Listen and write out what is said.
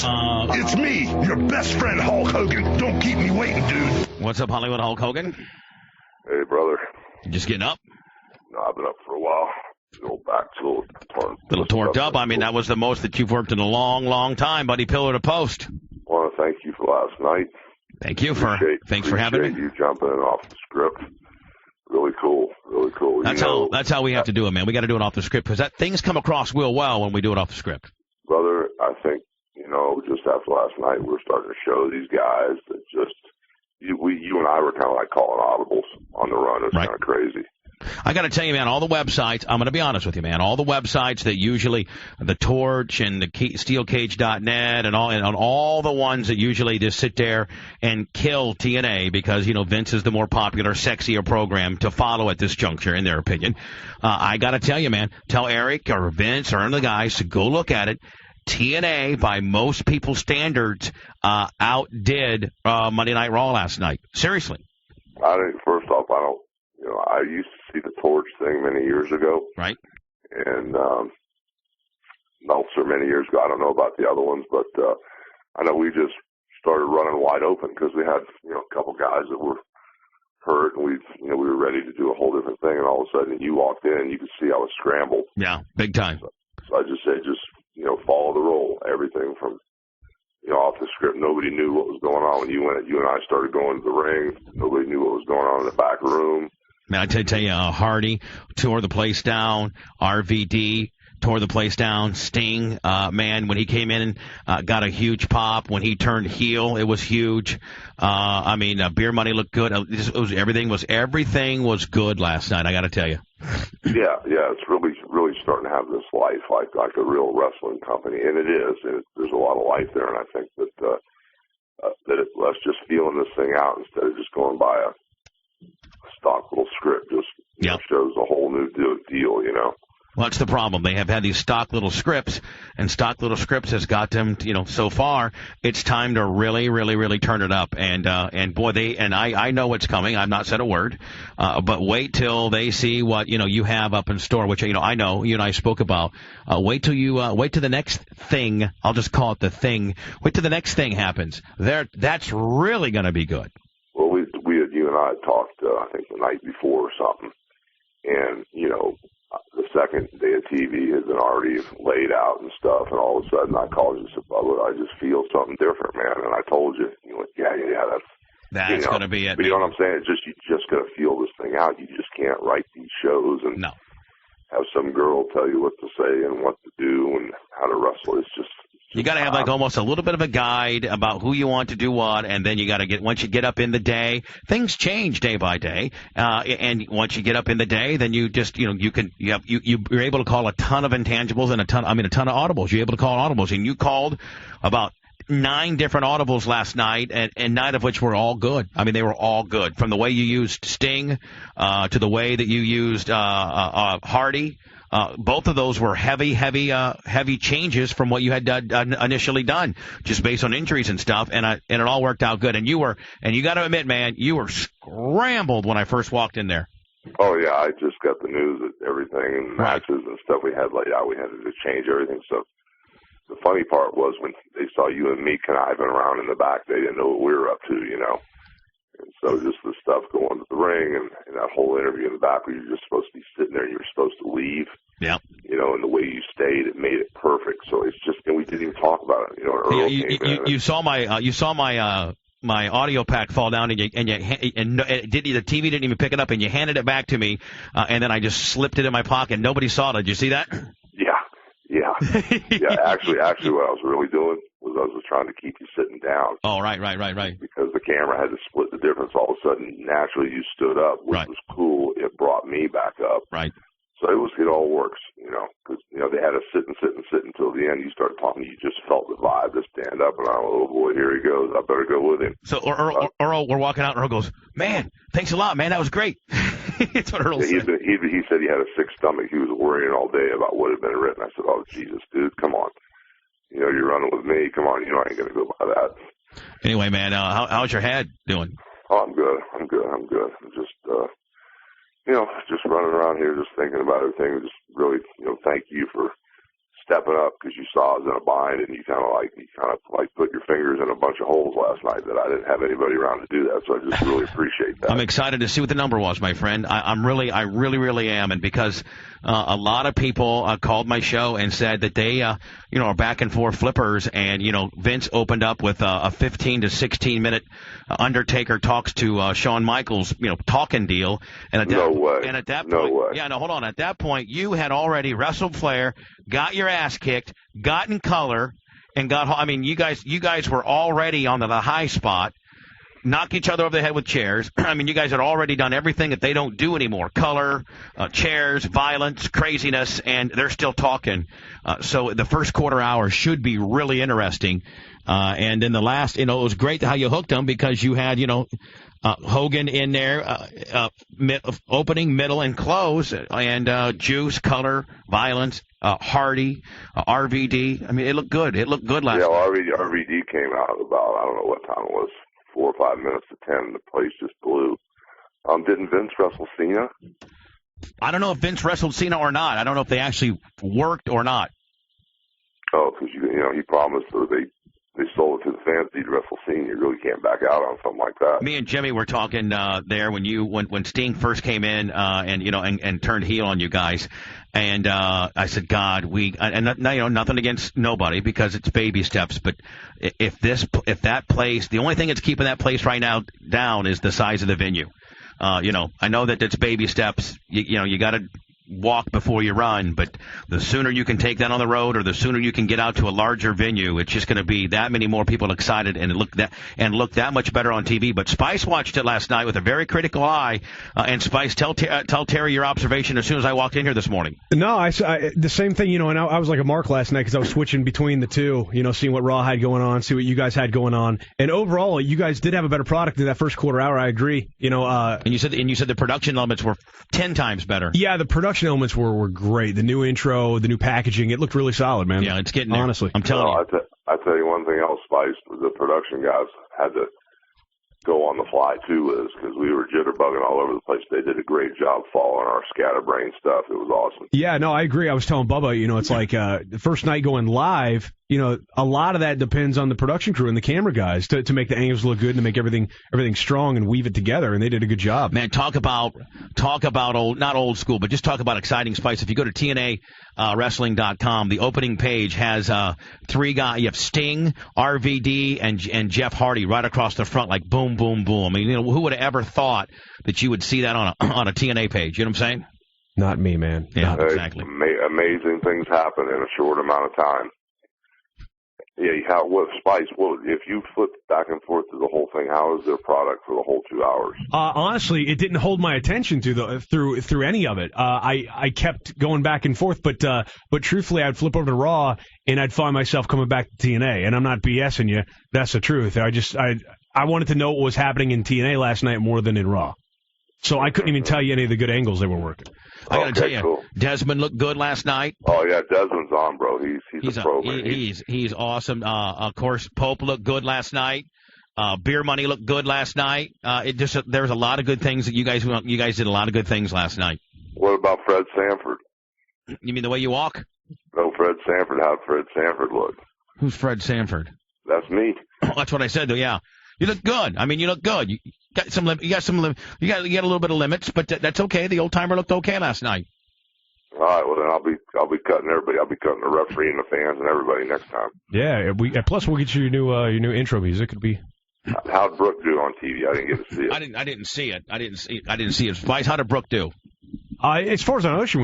this? It's me, your best friend Hulk Hogan. Don't keep me waiting, dude. What's up, Hollywood Hulk Hogan? Hey, brother. You just getting up? No, I've been up for a while. Go back to a little torqued up. I mean, that was the most that you've worked in a long, long time, buddy. Pillar to post. I want to thank you for last night. Thank you thanks for having me. You jumping in off the script. Really cool. Really cool. That's how we have to do it, man. We got to do it off the script because things come across real well when we do it off the script. Brother, I think, just after last night, we're starting to show these guys that just, you and I were kind of like calling audibles on the run. It's kind of crazy. I got to tell you, man, all the websites, I'm going to be honest with you, man, all the websites that usually, the Torch and the SteelCage.net and all the ones that usually just sit there and kill TNA because, Vince is the more popular, sexier program to follow at this juncture, in their opinion. I got to tell you, man, tell Eric or Vince or any of the guys to go look at it. TNA, by most people's standards, outdid Monday Night Raw last night. Seriously. First off, I used to see the Torch thing many years ago. Right. And Meltzer many years ago. I don't know about the other ones, but I know we just started running wide open because we had, a couple guys that were hurt, and we were ready to do a whole different thing, and all of a sudden you walked in and you could see I was scrambled. Yeah, big time. So I just said, follow the role. Everything from, off the script, nobody knew what was going on. When you and I started going to the ring, nobody knew what was going on in the back room. Man, I tell you, Hardy tore the place down. RVD tore the place down. Sting, man, when he came in, got a huge pop. When he turned heel, it was huge. Beer Money looked good. Everything was good last night. I got to tell you. Yeah, it's really starting to have this life like a real wrestling company, and it is. And there's a lot of life there, and I think that let's just feeling this thing out instead of just going by a stock little script. Just shows a whole new deal. Well, that's the problem. They have had these stock little scripts, and stock little scripts has got them, so far. It's time to really, really, really turn it up. And boy, I know what's coming. I've not said a word, but wait till they see what, you have up in store, which, I know you and I spoke about. Wait till the next thing. I'll just call it the thing. Wait till the next thing happens. That's really going to be good. Well, you and I had talked, I think the night before or something. And, the second day of TV has been already laid out and stuff, and all of a sudden I called you and said, Bubba, I just feel something different, man. And I told you, you went, yeah, that's going to be it. But you know what I'm saying? You just got to feel this thing out. You just can't write these shows and have some girl tell you what to say and what to do and how to wrestle. It's just you got to have almost a little bit of a guide about who you want to do what, and then you got to once you get up in the day, things change day by day, and once you get up in the day, then you just you're able to call a ton of intangibles and a ton of audibles. You're able to call audibles, and you called about 9 different audibles last night, and 9 of which were all good. I mean, they were all good, from the way you used Sting to the way that you used Hardy. Both of those were heavy changes from what you had initially done, just based on injuries and stuff, and it all worked out good. And you got to admit, man, you were scrambled when I first walked in there. Oh yeah, I just got the news that everything, matches and stuff we had laid out, we had to just change everything. So the funny part was when they saw you and me conniving around in the back, they didn't know what we were up to, And so just the stuff going to the ring and that whole interview in the back where you're just supposed to be sitting there and you're supposed to leave. Yeah. And the way you stayed, it made it perfect. So it's just, and we didn't even talk about it. You saw my audio pack fall down, and the TV didn't even pick it up, and you handed it back to me, and then I just slipped it in my pocket. Nobody saw it. Did you see that? Yeah. Actually, what I was really doing was I was trying to keep you sitting down. Oh, right. Because the camera had to split the difference. All of a sudden, naturally, you stood up, which was cool. It brought me back up. Right. So it all works, because, they had us sit until the end. You started talking, you just felt the vibe to stand up, and oh boy, here he goes. I better go with him. So Earl, we're walking out, and Earl goes, man, thanks a lot, man. That was great. That's what Earl said. He said he had a sick stomach. He was worrying all day about what had been written. I said, oh, Jesus, dude, come on. You're running with me. Come on, I ain't going to go by that. Anyway, man, how's your head doing? Oh, I'm good. I'm just, just running around here, just thinking about everything. Just really, thank you for stepping up because you saw I was in a bind, and you kind of put your fingers in a bunch of holes last night that I didn't have anybody around to do that. So I just really appreciate that. I'm excited to see what the number was, my friend. I really am, and because a lot of people called my show and said that they are back and forth flippers, and Vince opened up with a 15 to 16 minute Undertaker talks to Shawn Michaels talking deal, and at that, hold on. At that point, you had already wrestled Flair, got your ass kicked, got in color, and you guys were already on the high spot. Knock each other over the head with chairs. You guys had already done everything that they don't do anymore. Color, chairs, violence, craziness, and they're still talking. So the first quarter hour should be really interesting. And in the last, it was great how you hooked them because you had, Hogan in there, opening, middle, and close, and Juice, Color, Violence, Hardy, RVD. It looked good. It looked good last night. Yeah, RVD came out about, I don't know what time it was, 4 or 5 minutes to 10. The place just blew. Didn't Vince wrestle Cena? I don't know if Vince wrestled Cena or not. I don't know if they actually worked or not. Oh, because he promised, or they sold it to the fans. He'd wrestle Cena. You really can't back out on something like that. Me and Jimmy were talking there when Sting first came in and turned heel on you guys, and I said, God, nothing against nobody because it's baby steps, but if that place, the only thing that's keeping that place right now down is the size of the venue. I know that it's baby steps. You got to walk before you run, but the sooner you can take that on the road, or the sooner you can get out to a larger venue, it's just going to be that many more people excited and look that much better on TV. But Spice watched it last night with a very critical eye. And Spice, tell Terry your observation as soon as I walked in here this morning. No, I the same thing. And I was like a Mark last night because I was switching between the two. Seeing what Raw had going on, see what you guys had going on, and overall, you guys did have a better product in that first quarter hour. I agree. And you said the production elements were 10 times better. Yeah, the production elements were great. The new intro, the new packaging, it looked really solid, man. Yeah, it's getting there. Honestly. I'm telling you. I tell you one thing else, Spice, the production guys had to go on the fly too with us because we were jitterbugging all over the place. They did a great job following our scatterbrain stuff. It was awesome. Yeah, no, I agree. I was telling Bubba, it's like the first night going live, a lot of that depends on the production crew and the camera guys to make the angles look good and to make everything strong and weave it together, and they did a good job. Man, talk about old, not old school, but just talk about exciting Spice. If you go to TNA wrestling.com, the opening page has 3 guys. You have Sting, RVD, and Jeff Hardy right across the front, like boom, boom, boom. Who would have ever thought that you would see that on a TNA page? You know what I'm saying? Not me, man. Yeah, exactly. Amazing things happen in a short amount of time. Yeah, Spice, if you flip back and forth through the whole thing, how is their product for the whole 2 hours? Honestly, it didn't hold my attention through any of it. I kept going back and forth, but truthfully, I'd flip over to Raw and I'd find myself coming back to TNA, and I'm not BSing you. That's the truth. I wanted to know what was happening in TNA last night more than in Raw. So I couldn't even tell you any of the good angles they were working. I got to tell you, cool. Desmond looked good last night. Oh, yeah, Desmond's on, bro. He's a pro, man. He's awesome. Of course, Pope looked good last night. Beer Money looked good last night. There was a lot of good things that you guys did a lot of good things last night. What about Fred Sanford? You mean the way you walk? No, Fred Sanford. How'd Fred Sanford look? Who's Fred Sanford? That's me. That's what I said, though, yeah. You look good. You look good. You got a little bit of limits, but that's okay. The old timer looked okay last night. All right, well then I'll be cutting everybody. I'll be cutting the referee and the fans and everybody next time. Yeah, plus we'll get you your new intro music. It'll be. How'd Brooke do on TV? I didn't get to see it. I didn't see it. I didn't see it. Spice, how did Brooke do? As far as I know, she